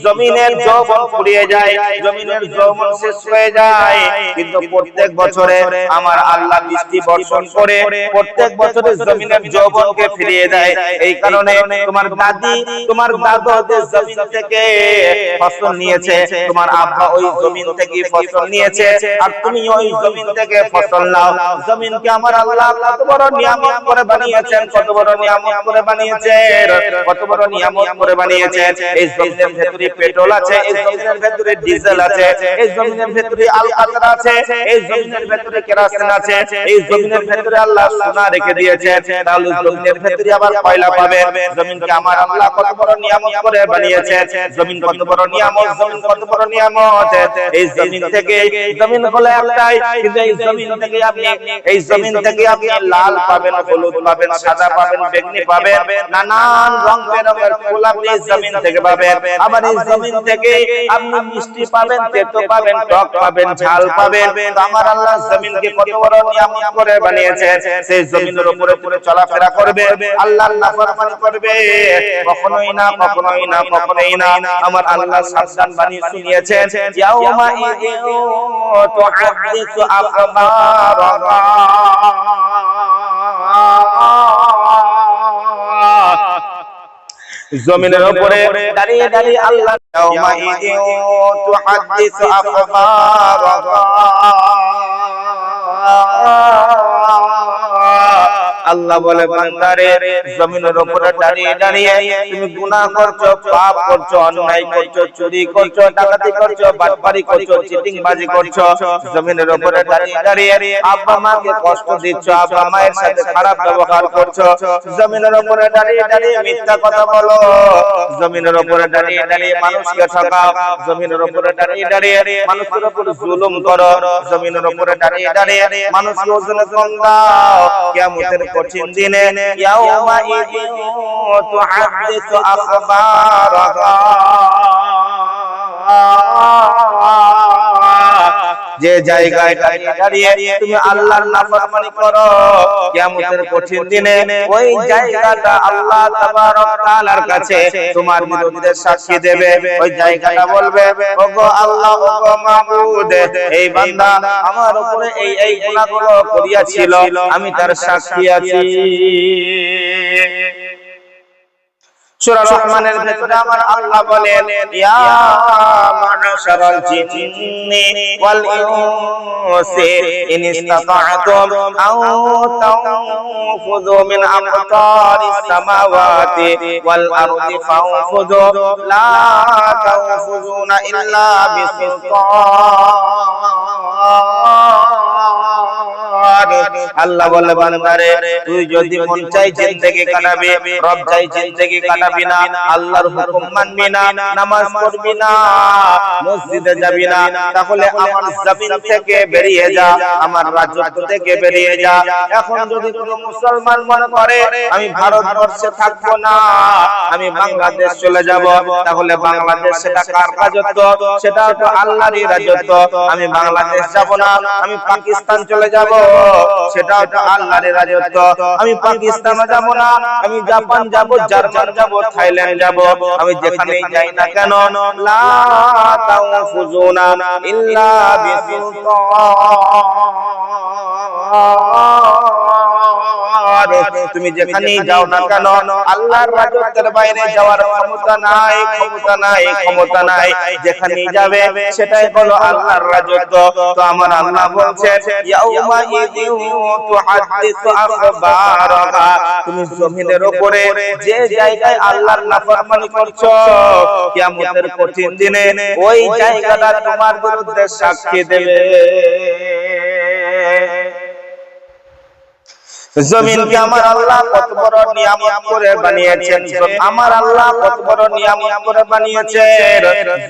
জমিনের যৌবন ফুরিয়ে যায়, জমিনের যৌবন শেষ হয়ে যায়, কিন্তু প্রত্যেক বছরে আমার আল্লাহ বৃষ্টি বর্ষণ করে প্রত্যেক বছরে জমিনের যৌবনকে ফিরিয়ে দেয়। এই কারণে তোমার দাদি তোমার দাদু যে জমিন থেকে ফসল নিয়েছে, তোমার আব্বা ওই জমিন থেকে ফসল নিয়েছে, আর তুমি ওই জমিন থেকে ফসল নাও। জমিনকে আমার আল্লাহ কত বড় নিয়ামত করে বানিয়েছেন, কত বড় নিয়ামত করে বানিয়েছেন, কত বড় নিয়ামত করে বানিয়েছেন। এই জমিনের ভেতরে পেট্রোল আছে, এই জমিনের ভেতরে ডিজেল আছে, এই জমিনের ভেতরে আলকাতরা আছে, এই জমিনের ভেতরে কেরোসিন আছে, এই জমিনের ভেতরে আল্লাহ সোনা রেখে দিয়েছে। তাহলে জমিনের ভেতরে আবার কয়লা পাবে। জমিনকে আমার আল্লাহ কত বড় নিয়ামত করে বানিয়েছে। জমিন কত বড় নিয়ামত, জমিন কত বড় নিয়ামত। এই জমিন থেকে, জমিন হলো একটাই, কিন্তু এই জমিন থেকে আপনি লাল পাবেন, হলুদ পাবেন, সাদা পাবেন, বেগুনি পাবেন, নানান রং বেরঙের ফুল আপনি এই জমিন থেকে পাবেন। আবার এই জমিন থেকে আপনি মিষ্টি পাবেন, তেতো পাবেন, টক পাবেন, ঝাল পাবেন। আমার আল্লাহ জমিনকে কত বড় নিয়ামত করে বানিয়েছে। সেই জমিনের উপরে পুরো চলাফেরা করবে, আল্লাহর নাফরমানি করবে, কখনোই না, কখনোই না, কখনোই না। আমার আল্লাহ সাবধান বানিয়ে শুনিয়েছেন, ইয়াউমা ইযিউ তুহাদ্দিসু আখবারাহা। জমিনের উপরে দাঁড়িয়ে দাঁড়িয়ে আল্লাহ ইয়াউমা ইযিউ তুহাদ্দিসু আখবারাহা। আল্লাহ বলে, বান্দারে জমিনের উপরে দাঁড়িয়ে দাঁড়িয়ে তুমি গুনাহ করছো, পাপ করছো, অন্যায় করছো, চুরি করছো, ডাকাতি করছো, বাটপারি করছো, চিটিংবাজি করছো। জমিনের উপরে দাঁড়িয়ে দাঁড়িয়ে আব্বা মাকে কষ্ট দিচ্ছ, আব্বা মায়ের সাথে খারাপ ব্যবহার করছো। জমিনের উপরে দাঁড়িয়ে দাঁড়িয়ে মিথ্যা কথা বলো, জমিনের উপরে দাঁড়িয়ে দাঁড়িয়ে মানুষকে ঠকাও, জমিনের উপরে দাঁড়িয়ে দাঁড়িয়ে মানুষের উপর জুলুম করো, জমিনের উপরে দাঁড়িয়ে দাঁড়িয়ে মানুষকে ওজনে কম দাও। কিয়ামতের কঠিন দিনে ইয়াউমা ইযিউ তুহাদ্দিসু আখবারাহা, যে জায়গায় দাঁড়িয়ে দাঁড়িয়ে তুমি আল্লাহর নাফরমানি করো, কিয়ামতের কঠিন দিনে ওই জায়গাটা আল্লাহ তাবারক তাআলার কাছে তোমার বিরুদ্ধে সাক্ষী দেবে। ওই জায়গাটা বলবে, ওগো আল্লাহ, ওগো মাবুদ, এই বান্দা আমার উপরে এই গুনাহগুলো করিয়াছিল, আমি তার সাক্ষী আছি। সূরা রহমানের ভেতরে আমার আল্লাহ বলেন, ইয়া মা'শারাল জিন্নি ওয়াল ইনসি ইন ইসতাতা'তুম আও তানফুযু মিন আকতারিস সামাওয়াতি ওয়াল আরদি ফানফুযু লা তানফুযুনা ইল্লা বিসুলতান। আল্লাহ বলে, বান্দারে তুই যদি মন চাই জিন্দেগি কাটাবি, রব চাই জিন্দেগি কাটাবি না, আল্লাহর হুকুম মানবি না, নামাজ পড়বি না, মসজিদে যাবি না, তাহলে আমার জমিন থেকে বেরিয়ে যা, আমার রাজত্ব থেকে বেরিয়ে যা। এখন যদি কোনো মুসলমান মনে করে আমি ভারতবর্ষে থাকবো না, আমি বাংলাদেশ চলে যাব, তাহলে বাংলাদেশ সেটা কার রাজত্ব? সেটা তো আল্লাহরই রাজত্ব। আমি বাংলাদেশ যাব না, আমি পাকিস্তান চলে যাব, সেটাও তো আল্লাহর রাজত্ব। আমি পাকিস্তানে যাব না, আমি জাপান যাব, জার্মান যাব, থাইল্যান্ড যাব, আমি যেখানেই যাই না কেন, লা তানফুযুনা ইল্লা বিসুলতান। তুমি যেখানেই যাও না কেন আল্লাহর রাজত্বের বাইরে যাওয়ার ক্ষমতা নাই, ক্ষমতা নাই, ক্ষমতা নাই। যেখানেই যাবে সেটাই হলো আল্লাহর রাজত্ব। তো আমার আল্লাহ বলছেন, ইয়াউমা ইযিউ তুহাদ্দিসু আখবারাহা, তুমি জমিনের উপরে যে জায়গায় আল্লাহর নাফরমানি করছো, কিয়ামতের কঠিন দিনে ওই জায়গাটা তোমার বিরুদ্ধে সাক্ষী দেবে। জমিনকে আমার আল্লাহ কত বড় নিয়ামত করে বানিয়েছেন, আমার আল্লাহ কত বড় নিয়ামত করে বানিয়েছেন।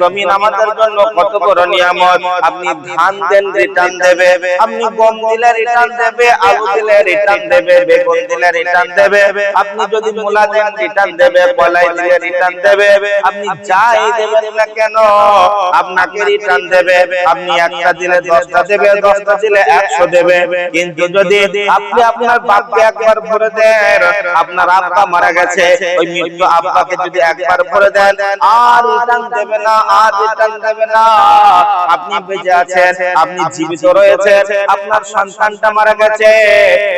জমিন আমাদের জন্য কত বড় নিয়ামত। আপনি ধান দেন, রিটার্ন দেবে, আপনি গম দিলে রিটার্ন দেবে, আলু দিলে রিটার্ন দেবে, বেগুন দিলে রিটার্ন দেবে, আপনি যদি মূলা দেন রিটার্ন দেবে, কলাই দিলে রিটার্ন দেবে, আপনি যাই দেবেন না কেন আপনাকে রিটার্ন দেবে। আপনি একটা দিলে 10টা দেবে, 10টা দিলে 100 দেবে। কিন্তু যদি আপনি আপনার বাপকে একবার ভরে দেন, আপনার আব্বা মারা গেছে, ওই মৃত্যু আব্বাকে যদি একবার ভরে দেন আর রিটার্ন দেবে না, আর রিটার্ন দেবে না। আপনি বেঁচে আছেন, আপনি জীবিত রয়েছেন, আপনার সন্তানটা মারা গেছে,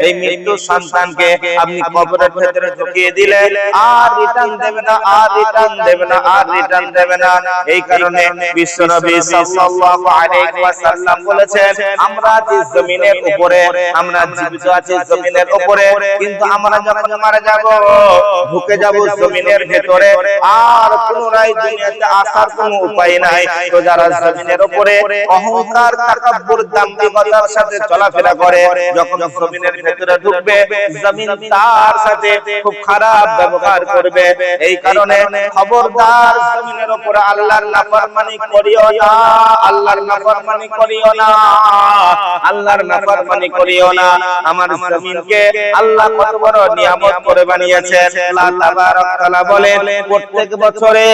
এই মৃত্যু সন্তানকে আপনি কবরের ভেতরে ঢুকিয়ে দিলেন, আর রিটার্ন দেবে না, আর রিটার্ন দেবে না, আর রিটার্ন দেবে না। এই কারণে বিশ্বনবী সাল্লাল্লাহু আলাইহি ওয়াসাল্লাম বলেছেন, আমরা যে জমিনের উপরে, আমরা জীবিত আছি জমিনের উপরে, কিন্তু আমরা যখন মারা যাব ঢুকে যাব জমিনের ভেতরে, আর পুনরায় দুনিয়াতে আসার কোনো উপায় নাই। তো যারা জমিনের উপরে অহংকার তাকাব্বুর দাম্ভিকতার সাথে চলাফেরা করে, যখন জমিনের ভেতরে ঢুকবে জমিন তার সাথে খুব খারাপ ব্যবহার করবে। এই কারণে খবরদার জমিনের উপরে আল্লাহর নাফরমানি করিও না, আল্লাহর নাফরমানি করিও না, আল্লাহর নাফরমানি করিও না। আমার জমিনকে আল্লাহ কত বড় নিয়ামত করে বানিয়েছেন। আল্লাহ তাবারক তাআলা বলেন, প্রত্যেক বছরে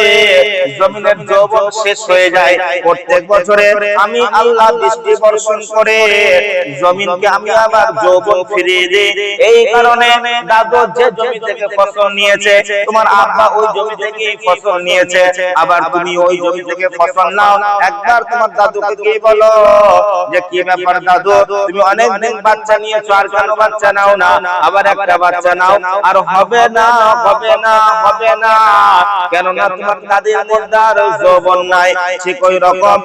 জমিনের যৌবন শেষ হয়ে যায়, প্রত্যেক বছরে আমি আল্লাহ বৃষ্টি বর্ষণ করে জমিনকে আমি আবার যৌবন ফিরিয়ে দিই। এই কারণে দাদু যে জমি থেকে ফসল নিয়েছে, তোমার আব্বা ওই জমি থেকে ফসল নিয়েছে, আবার তুমি ওই জমি থেকে ফসল নাও। একবার তোমার দাদুকে গিয়ে বলো যে কি ব্যাপার দাদু, তুমি অনেক দিন বাচ্চা নিয়েছো, আর কেন বাচ্চা নাও না, আবার একটা বাচ্চা নাও। আর হবে না, হবে না, হবে না, কেননা তোমার দাদির মধ্যে আর যৌবন নাই। ঠিক ওই রকম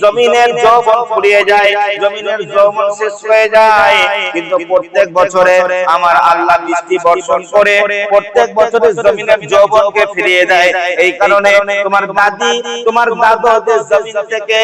জমিনের যৌবন ফুরিয়ে যায়, জমিনের যৌবন শেষ হয়ে যায়, কিন্তু প্রত্যেক বছরে আমার আল্লাহ বৃষ্টি বর্ষণ করে প্রত্যেক বছরে জমিনের যৌবনকে ফিরিয়ে দেয়। এই কারণে তোমার দাদি, তোমার দাদু যে জমিন থেকে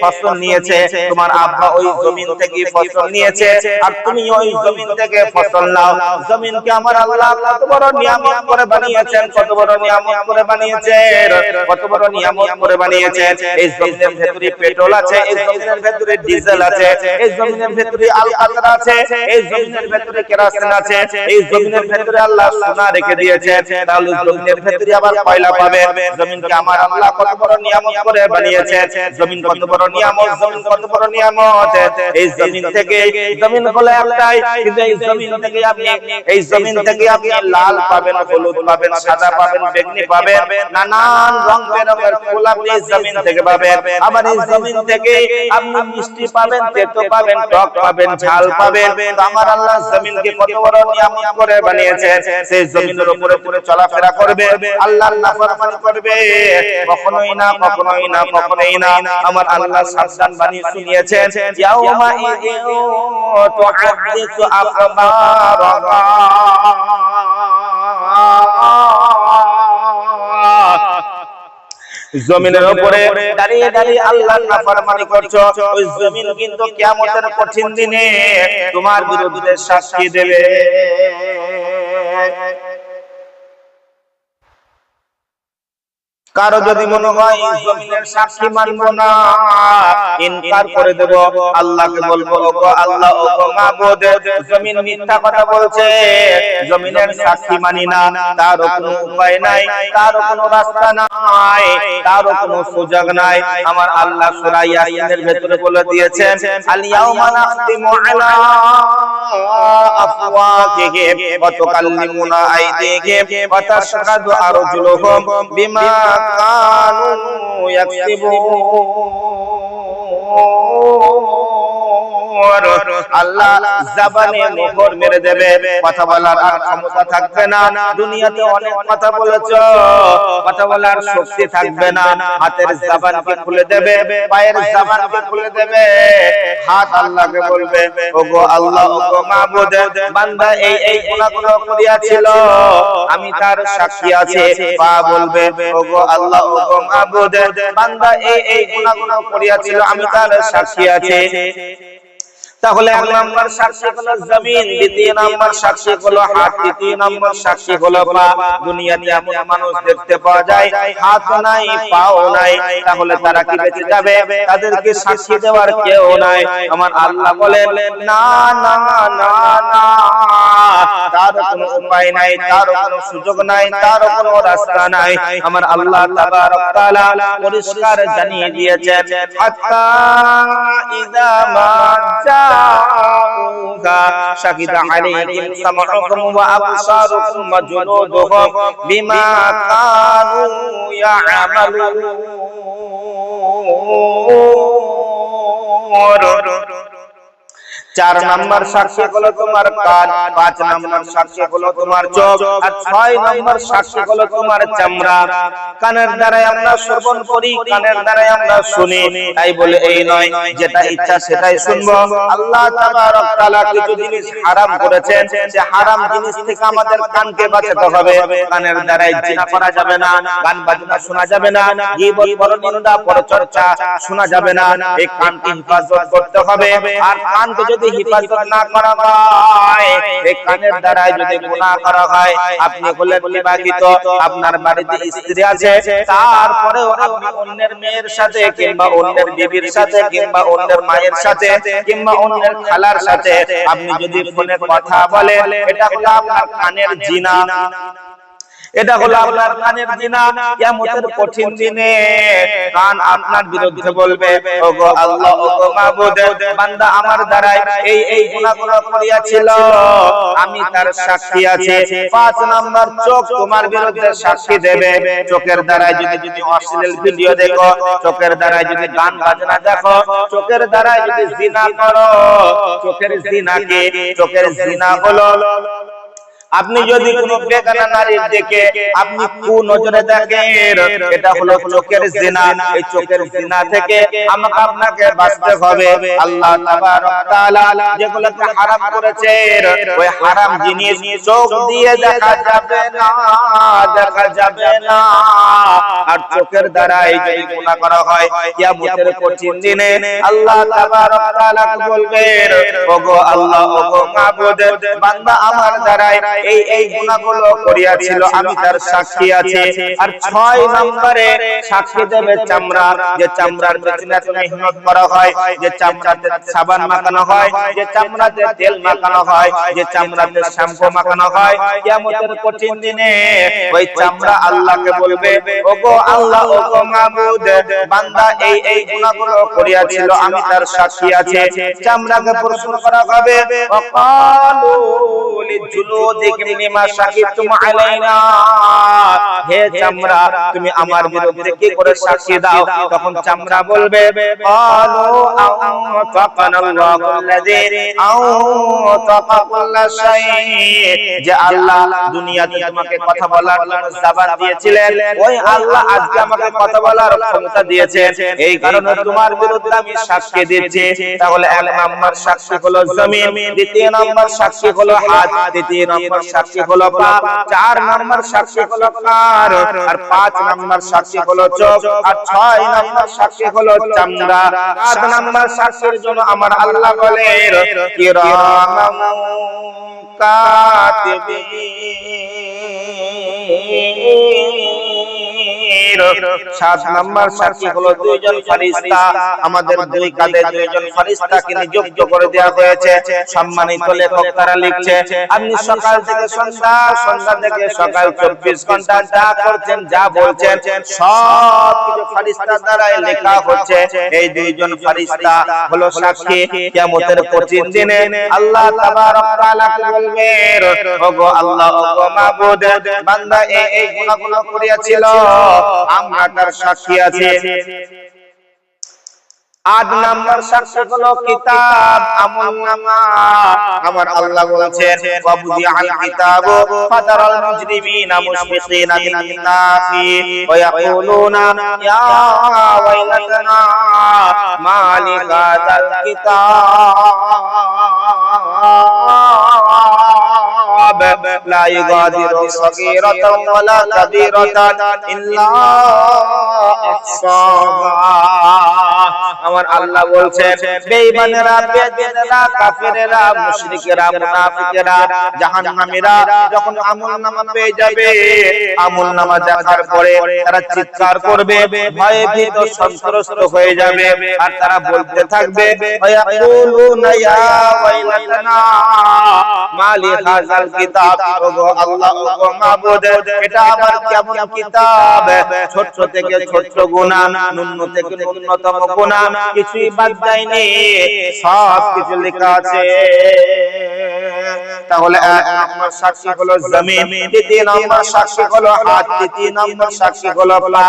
ফসল নিয়েছে, তোমার আব্বা ওই জমিন থেকে ফসল নিয়েছে, আর তুমি ওই জমিন থেকে ফসল নাও। জমিনকে আমার আল্লাহ কত বড় নিয়ামত করে বানিয়েছেন, কত বড় নিয়ামত করে বানিয়েছেন, কত বড় নিয়ামত করে বানিয়েছেন। এই জমিনের ভেতরে পেট্রোল আছে, এই জমিনের ভেতরে ডিজেল আছে, এই জমিনের ভেতরে আলকাতরা আছে, এই জমিনের ভেতরে কেরোসিন আছে, এই জমিনের ভেতরে আল্লাহ সোনা রেখে দিয়েছেন। তাহলে জমিনের ভেতরে আবার কয়লা পাবে। জমিনকে আমার আল্লাহ কত বড় নিয়ামত করে বানিয়েছেন। জমিন কত বড় নিয়ামত, জমিন কত বড় নিয়ামত। এই জমিন থেকে, জমিন হলো একটাই, কিন্তু এই জমিন থেকে আপনি, এই জমিন থেকে আপনি লাল পাবেন, হলুদ পাবেন, সাদা পাবেন, বেগুনি পাবেন, নানান রং বেরঙের ফুল আপনি এই জমিন থেকে পাবেন। আবার এই জমিন থেকে আপনি মিষ্টি পাবেন, তেতো পাবেন, টক পাবেন, ঝাল পাবেন। আমার আল্লাহ জমিনকে কত বড় নিয়ামত করে বানিয়েছেন। সেই জমিনের উপরে পুরো চলাফেরা করবে, আল্লাহর নাফরমানি করবে, কখনোই না, কখনোই না, কখনোই না। আমার আল্লাহ সাবধান বানিয়ে শুনিয়েছেন, ইয়াউমা ইযু তুহাদ্দিসু আখবারাহা, জমিনের উপরে দাঁড়িয়ে দাঁড়িয়ে আল্লাহর নাফরমানি করছো, ওই জমিন কিন্তু কিয়ামতের কঠিন দিনে তোমার বিরুদ্ধে সাক্ষী দেবে। কারো যদি মনে হয় জমিনের সাক্ষী মানবো না, ইনকার করে দেব, আল্লাহকে বলবো, ওগো আল্লাহ, ওগো মাবুদ, জমিন মিথ্যা কথা বলছে, জমিনের সাক্ষী মানি না, তারও কোনো উপায় নাই, তারও কোনো রাস্তা নাই, তারও কোনো সুযোগ নাই। আমার আল্লাহ সূরা ইয়াসিনের ভেতরে বলে দিয়েছেন, আল ইয়াউমা নাখতিমু আলা আফওয়াহিহিম ওয়া তুকাল্লিমুনা আইদিহিম ওয়া তাশহাদু আরজুলুহুম বিমা কানু ইয়াকসিবুন। আল্লাহ জবানে মোহর মেরে দেবে, কথা বলার আর ক্ষমতা থাকবে না। দুনিয়াতে অনেক কথা বলেছো, কথা বলার শক্তি থাকবে না। হাতের জবানকে খুলে দেবে, পায়ের জবানকে খুলে দেবে। হাত আল্লাহকে বলবে, ওগো আল্লাহ, ওগো মাবুদ, বান্দা এই এই গুনাহগুলো করিয়াছিল, আমি তার সাক্ষী আছি। পা বলবে, ওগো আল্লাহ, ওগো মাবুদ, বান্দা এই এই গুনাহগুলো করিয়াছিল, আমি তার সাক্ষী আছি। তাহলে এক নম্বর সাক্ষী হলো জমিন, দ্বিতীয় নম্বর সাক্ষী হলো হাত, তৃতীয় নম্বর সাক্ষী হলো পা। দুনিয়াতে এমন মানুষ দেখতে পাওয়া যায় হাত নাই, পাও নাই, তাহলে তারা কি বেঁচে যাবে? তাদেরকে সাক্ষী দেওয়ার কেউ নাই। আমার আল্লাহ বলেন, না না না না, তার কোনো উপায় নাই, তার কোনো সুযোগ নাই, তার কোনো রাস্তা নাই। আমার আল্লাহ তাবারক তাআলা পরিষ্কার জানিয়ে দিয়েছেন, হাত্তা ইযা মা জাউহা শাহিদা আলাইহিম সামউকুম ওয়া আবসারুকুম ওয়া জুলুদুহুম বিমা কানু ইয়ামালুন। 4 নম্বর সাক্ষী হলো তোমার কান, 5 নম্বর সাক্ষী হলো তোমার চোখ, আর 6 নম্বর সাক্ষী হলো তোমার চামড়া। কানের দ্বারাই আমরা শ্রবণ করি, কানের দ্বারাই আমরা শুনি। তাই বলে এই নয় যেটা ইচ্ছা সেটাই শুনবো। আল্লাহ তাবারক তাআলা কিছু জিনিস হারাম করেছেন, যে হারাম জিনিস থেকে আমাদের কানকে বাঁচাতে হবে। কানের দ্বারাই জিনা করা যাবে না, গান বাজনা শোনা যাবে না, গীবত পরনিন্দা পরচর্চা শোনা যাবে না। এই কানকে হেফাজত করতে হবে। আর কানকে যদি হিফাজত না করা হয়, এই কানের দ্বারাই যদি গুনাহ করা হয়, আপনি হলেন বিবাহিত, আপনার বাড়িতে স্ত্রী আছে, তারপরেও আপনি অন্যের মেয়ের সাথে কিংবা অন্যের বিবির সাথে কিংবা অন্যের মায়ের সাথে কিংবা অন্যের খালার সাথে আপনি যদি ফোনে কথা বলেন, এটা হলো আপনার কানের জিনা। এটা হলো আপনার কানের জিনা। কিয়ামতের কঠিন দিনে কান আপনার বিরুদ্ধে বলবে, ওগো আল্লাহ, ওগো মাবুদ, বান্দা আমার দ্বারাই এই গুনাহগুলো করিয়াছিল, আমি তার সাক্ষী আছি। 5 নাম্বার চোখ তোমার বিরুদ্ধে সাক্ষী দেবে। চোখের দ্বারাই যদি অশ্লীল ভিডিও দেখো, চোখের দ্বারাই যদি গান বাজনা দেখো, চোখের দ্বারাই যদি জিনা করো, চোখের জিনা কি? চোখের জিনা হলো আপনি যদি কোনো বেগানা নারীর দিকে আপনি কুনজরে দেখেন, এটা হলো চোখের জিনা। এই চোখের জিনা থেকে আমাকে আপনাকে বাঁচতে হবে। আল্লাহ তাবারক তাআলা যেগুলোকে হারাম করেছেন, ওই হারাম জিনিস চোখ দিয়ে দেখা যাবে না, দেখা যাবে না। আর চোখের দ্বারাই যদি গুনাহ করা হয়, কিয়ামতের কঠিন দিনে আল্লাহ তাবারক তাআলা বলবেন, ওগো আল্লাহ, ওগো মাবুদ, বান্দা আমার দ্বারাই এই গুনাহগুলো করিয়াছিল, আমি তার সাক্ষী আছি। আর 6 নম্বরে সাক্ষী দেবে চামড়া। যে চামড়ার পেছনে মেহনত করা হয়, যে চামড়াতে সাবান মাখানো হয়, যে চামড়াতে তেল মাখানো হয়, যে চামড়াতে শ্যাম্পু মাখানো হয়, কিয়ামতের কঠিন দিনে ওই চামড়া আল্লাহকে বলবে, ওগো আল্লাহ, ওগো মাবুদ, বান্দা এই গুনাহগুলো করিয়াছিল, আমি তার সাক্ষী আছি। চামড়াকে প্রশ্ন করা হবে, ওয়াকালু লিজুলুদিকুম লিমা শাহিদতুম আলাইনা, হে চামড়া, তুমি আমার বিরুদ্ধে কি করে সাক্ষী দাও? তখন চামড়া বলবে, ক্বালু আনতাকানাল্লাহু আল্লাযী আনতাকা কুল্লা শাই, যে আল্লাহ দুনিয়াতে তোমাকে কথা বলার জবান দিয়েছিলেন, ওই আল্লাহ আজকে আমাকে কথা বলার ক্ষমতা দিয়েছেন, এই কারণে তোমার বিরুদ্ধে আমি সাক্ষী দিচ্ছি। তাহলে 1 নম্বর সাক্ষী হলো জমিন, 2 নম্বর সাক্ষী হলো হাত, 3 নম্বর সাক্ষী হলো পা, 4 নম্বর সাক্ষী হলো কান, আর 5 নম্বর সাক্ষী হলো চোখ, আর 6 নম্বর সাক্ষী হলো চামড়া। 7 নম্বর সাক্ষীর জন্য আমার আল্লাহ বলেন, কিরামান কাতিবিন। 7 নম্বর সাক্ষী হলো 2 জন ফেরেশতা। আমাদের 2 কাঁধে 2 জন ফেরেশতাকে নিযুক্ত করে দেওয়া হয়েছে। সম্মানিত লেখক তারা লিখছে, আপনি সকাল থেকে সন্ধ্যা, সন্ধ্যা থেকে সকাল 24 ঘন্টা যা করছেন, যা বলছেন, সব কিছু ফেরেশতা দ্বারাই লেখা হচ্ছে। এই 2 জন ফেরেশতা হলো সাক্ষী। কিয়ামতের কঠিন দিনে আল্লাহ তাবারক তাআলা বলবেন, ওগো আল্লাহ, ওগো মাবুদ, বান্দা এই গুনাহগুলো করিয়াছিল, আমরা তার সাক্ষী আছি। 8 নম্বর সাক্ষী হলো কিতাব, আমলনামা। আমার আল্লাহ বলেছেন, ওয়াবুদিআল কিতাবু ফাতারাল মুজরিমিনা মুশফিকিনা মিম্মা ফীহি ওয়া ইয়াকুলুনা ইয়া ওয়াইলাতানা মা লিহাযাল কিতাব লা ইগাদিরু সগীরাতান ওয়ালা কাবীরাতান ইল্লা আহসাহা। আমার আল্লাহ বলছেন বেঈমানেরা, বেদিনেরা, কাফেরেরা, মুশরিকেরা, মুনাফিকেরা, জাহান্নামীরা যখন আমলনামা পেয়ে যাবে, আমলনামা দেখার পরে তারা চিৎকার করবে, ভয়ে ভীত সন্ত্রস্ত হয়ে যাবে, আর তারা বলতে থাকবে ওয়ায়াকুলুনা ইয়া ওয়াইলাতানা মালি হাযাল কিতাব, ওগো আল্লাহ, ওগো মাবুদ, এটা আবার কেমন কিতাব, ছোট থেকে ছোট গুনাহ, ন্যূন থেকে ন্যূনতম গুনাহ কিছুই বাদ যায়নি, সব কিছু লেখা আছে। তাহলে এক নম্বর সাক্ষী হলো জমিন, দ্বিতীয় নম্বর সাক্ষী হলো হাত, তৃতীয় নম্বর সাক্ষী হলো পা,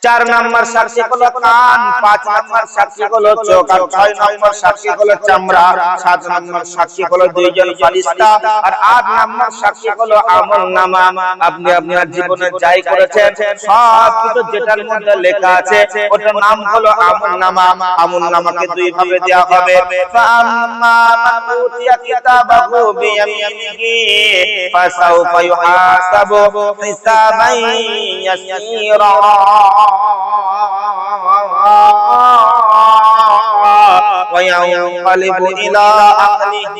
4 নম্বর সাক্ষী হলো কান, 5 নম্বর সাক্ষী হলো চোখ, আর 6 নম্বর সাক্ষী হলো চামড়া, 7 নম্বর সাক্ষী হলো 2 জন ফেরেশতা, আর 8 নম্বর সাক্ষী হলো আমলনামা। আপনি আপনার জীবনে যাই করেছেন সব কিছু যেটার মধ্যে লেখা আছে ওটার নাম হলো আমলনামা। আমলনামাকে দুই ভাবে দেয়া হবে, ফাম্মা মান উতিয়া কিতাবাহু বিয়ামিনিহি ফাসাউফা ইউহাসাবু হিসাবান ইয়াসীরা وينقلب إلى أهله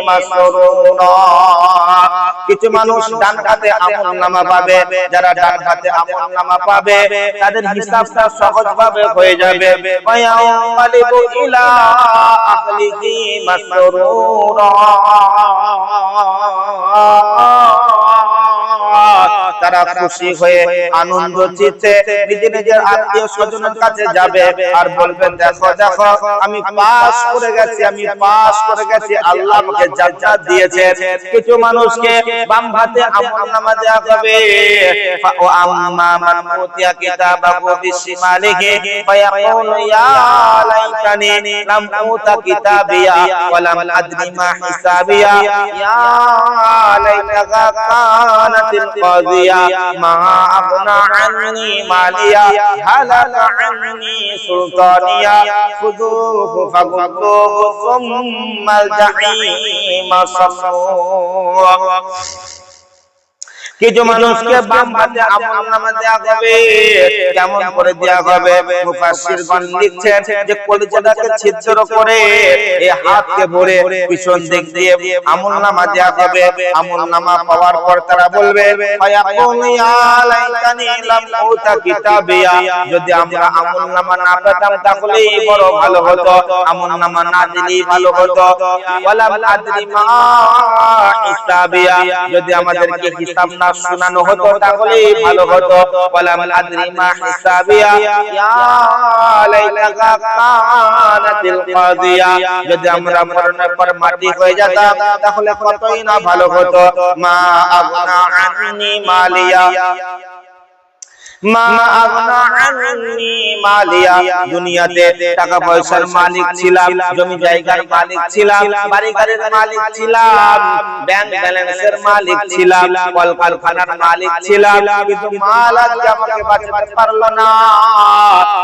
مسرورا। কিছু মানুষ ডান হাতে আমলনামা পাবে, যারা ডান হাতে আমলনামা পাবে তাদের হিসাবটা সহজভাবে হয়ে যাবে। وينقلب إلى أهله مسرورا, তারা খুশি হয়ে আনন্দ চিত্তে নিজের নিজের আত্মীয় স্বজনের কাছে যাবে আর বলবেন দেখো দেখো আমি পাস করে গেছি, আমি পাস করে গেছি, আল্লাহ আমাকে জান্নাত দিয়েছে। কিছু মানুষকে বাম হাতে আমলনামা দেয়া হবে, ও আম্মা মান উতিয়া কিতাবাহু বিশিমালিহি ফায়াকুলু ইয়া লাইতানি লাম উতা কিতাবিয়া ওয়া লাম আদরি মা হিসাবিয়া ইয়া লাইতাহা কানাতিল কাযিয়া মা আগনা আন্নি মালিয়া হালাকা আন্নি সুলতানিয়া খুযুহু ফাগুল্লুহু সুম্মাল জাহিমা সাল্লু। কিছু মানুষকে বাম হাতে আমলনামা দেয়া হবে, কেমন করে দেয়া হবে? মুফাসসিরগণ লিখছেন যে কলিজাটাকে ছিদ্র করে এই হাতকে ভরে পিছন দিক দিয়ে আমলনামা দেয়া হবে। আমলনামা পাওয়ার পর তারা বলবে ফায়াকুনু ইয়া লাইতানি লাম উতা কিতাবিয়া, যদি আমরা আমলনামা না পেতাম তাহলেই বড় ভালো হতো, আমলনামা না দিলেই ভালো হতো। ওয়ালাম আদরি মা হিসাবিয়া, যদি আমাদেরকে হিসাব না শোনানো হতো তাহলেই ভালো হতো। ওয়ালাম আদরি মা হিসাবিয়া ইয়া লাইতাহা কানাতিল কাযিয়া, যদি আমরা মরণের পর মাটি হয়ে যেতাম তাহলে কতই না ভালো হতো। মা আগনা আন্নি মালিয়া, মা আগনা আন্নি মালিয়া, দুনিয়াতে টাকা পয়সার মালিক ছিলাম, জমি জায়গার মালিক ছিলাম, বাড়ি গাড়ির মালিক ছিলাম, ব্যাংক ব্যালেন্সের মালিক ছিলাম, কলকারখানার মালিক ছিলাম, কিন্তু মাল আজ আমাকে বাঁচাতে পারলো না,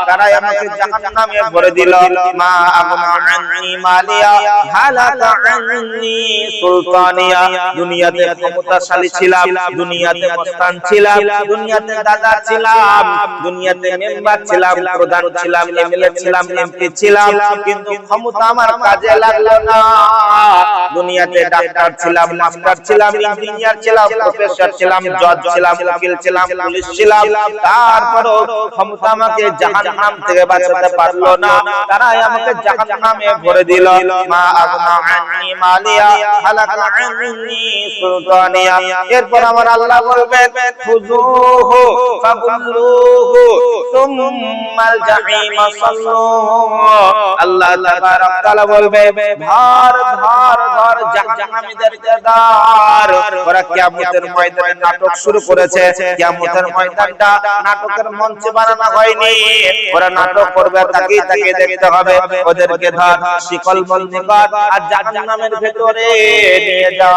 তারাই আমাকে জাহান্নামে ভরে দিল। মা আগনা আন্নি মালিয়া হালাকা আন্নি সুলতানিয়া, দুনিয়াতে ক্ষমতাশালী ছিলাম, দুনিয়াতে মস্তান ছিলাম, দুনিয়াতে দাদা ছিলাম, দুনিয়াতে মেম্বার ছিলাম, প্রধান ছিলাম, এমএলএ ছিলাম, এমপি ছিলাম, কিন্তু ক্ষমতা আমার কাজে লাগলো না। দুনিয়াতে ডাক্তার ছিলাম, মাস্টার ছিলাম, ইঞ্জিনিয়ার ছিলাম, প্রফেসর ছিলাম, জজ ছিলাম, উকিল ছিলাম, পুলিশ ছিলাম, তারপরও ক্ষমতা আমাকে জাহান্নাম থেকে বাঁচাতে পারলো না, তারাই আমাকে জাহান্নামে ভরে দিল। মা আগনা আন্নি মালিয়া হালাকা আন্নি সুলতানিয়া। এরপর আমার আল্লাহ বলবেন খুযুহু ফাগুল্লুহু সুম্মাল জাহিমা সাল্লু। আল্লাহ তাবারাক তাআলা বলবে ধর ধর ধর জাহান্নামীদেরকে ধর। ওরা কিয়ামতের ময়দানে নাটক শুরু করেছে, কিয়ামতের ময়দানটা নাটকের মঞ্চে বানানো হয়নি, ওরা নাটক করবে, তাকিয়ে তাকিয়ে দেখতে হবে। ওদেরকে ধর, শিকল বন্দী কর আর জাহান্নামের ভেতরে নিয়ে যা।